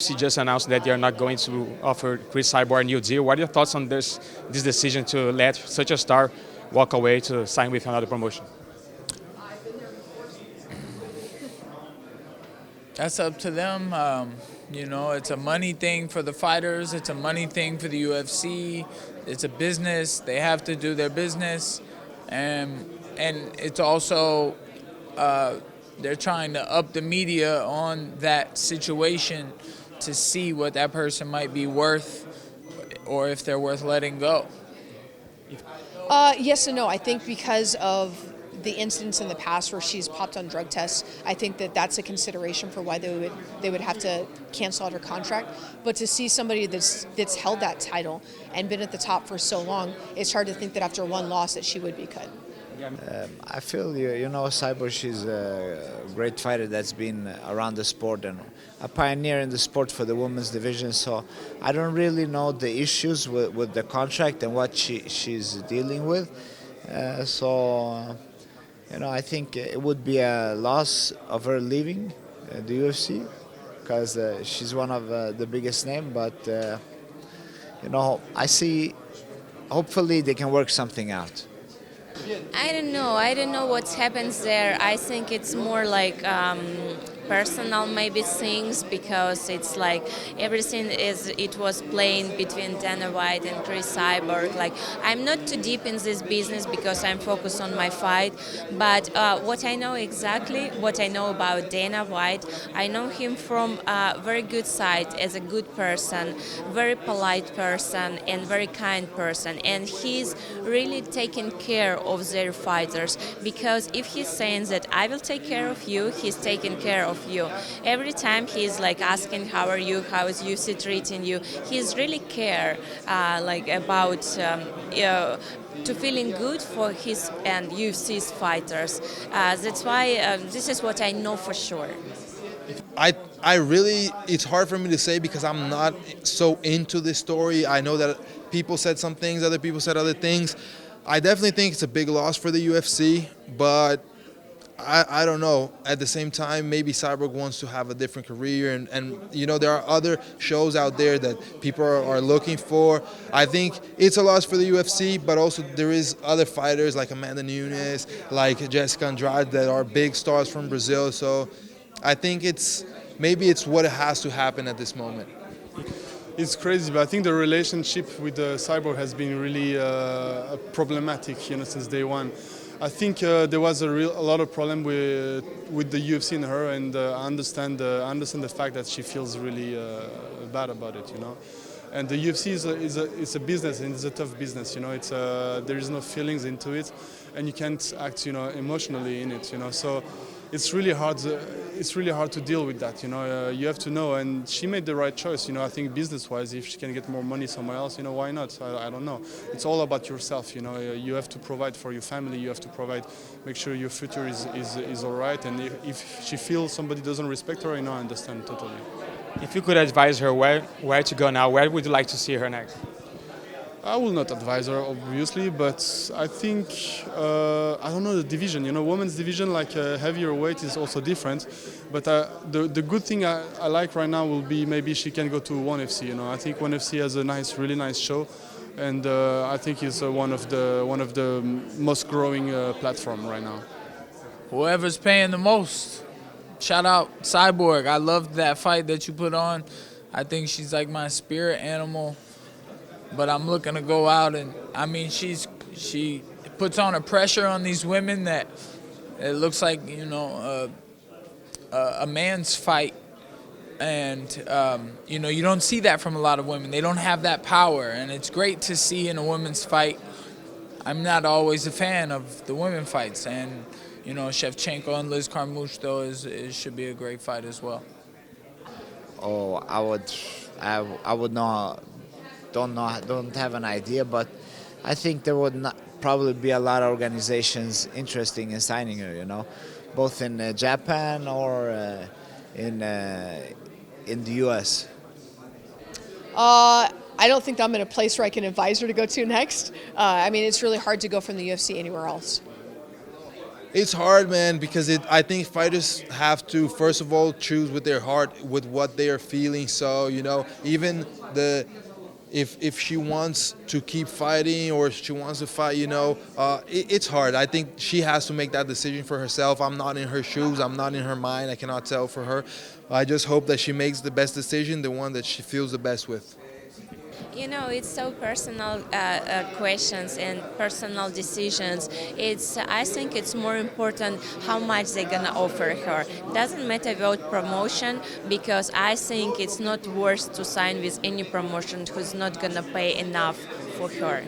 UFC just announced that they are not going to offer Cris Cyborg a new deal. What are your thoughts on this decision to let such a star walk away to sign with another promotion? That's up to them. It's a money thing for the fighters. It's a money thing for the UFC. It's a business. They have to do their business, and it's also they're trying to up the media on that situation to see what that person might be worth, or if they're worth letting go. Yes and no. I think because of the incidents in the past where she's popped on drug tests, I think that that's a consideration for why they would have to cancel out her contract. But to see somebody that's held that title and been at the top for so long, it's hard to think that after one loss that she would be cut. I feel Cyborg, she's a great fighter that's been around the sport and a pioneer in the sport for the women's division. So I don't really know the issues with the contract and what she's dealing with. I think it would be a loss of her leaving the UFC because she's one of the biggest names. But I see. Hopefully, they can work something out. I don't know. I don't know what happens there. I think it's more like personal maybe things, because it's like everything it was playing between Dana White and Cris Cyborg. Like, I'm not too deep in this business because I'm focused on my fight, but what I know about Dana White, I know him from a very good side as a good person, very polite person and very kind person, and he's really taking care of their fighters, because if he's saying that I will take care of you, he's taking care of you. Every time he's like asking how are you, how is UFC treating you, he's really care about to feeling good for his and UFC's fighters. That's why this is what I know for sure. I really, it's hard for me to say because I'm not so into this story. I know that people said some things, other people said other things. I definitely think it's a big loss for the UFC, but I don't know. At the same time, maybe Cyborg wants to have a different career, and there are other shows out there that people are looking for. I think it's a loss for the UFC, but also there is other fighters like Amanda Nunes, like Jessica Andrade, that are big stars from Brazil. So I think it's what has to happen at this moment. It's crazy, but I think the relationship with Cyborg has been really problematic, since day one. I think there was a lot of problem with the UFC and her, and I understand the fact that she feels really bad about it, And the UFC is a business, and it's a tough business, there is no feelings into it, and you can't act, emotionally in it, So it's really hard. It's really hard to deal with that. You have to know, and she made the right choice. I think business-wise, if she can get more money somewhere else, why not? I don't know. It's all about yourself. You have to provide for your family. You have to make sure your future is all right. And if she feels somebody doesn't respect her, I understand totally. If you could advise her where to go now, where would you like to see her next? I will not advise her, obviously, but I think, I don't know the division. Women's division, like heavier weight, is also different. But the good thing I like right now will be maybe she can go to ONE FC. I think ONE FC has a really nice show, and I think it's one of the most growing platform right now. Whoever's paying the most. Shout out Cyborg. I loved that fight that you put on. I think she's like my spirit animal. But I'm looking to go out, and I mean, she puts on a pressure on these women that it looks like a man's fight, and you don't see that from a lot of women. They don't have that power, and it's great to see in a women's fight. I'm not always a fan of the women fights, and Shevchenko and Liz Carmouche though should be a great fight as well. Oh, I would not. Don't have an idea, but I think there would not probably be a lot of organizations interested in signing her, both in Japan or in the US. I don't think I'm in a place where I can advise her to go to next. It's really hard to go from the UFC anywhere else. It's hard, man, because I think fighters have to first of all choose with their heart, with what they are feeling. So even the if she wants to keep fighting or she wants to fight, it's hard. I think she has to make that decision for herself. I'm not in her shoes. I'm not in her mind. I cannot tell for her. I just hope that she makes the best decision, the one that she feels the best with. It's so personal questions and personal decisions. I think it's more important how much they're gonna offer her. Doesn't matter about promotion, because I think it's not worth to sign with any promotion who's not gonna pay enough for her.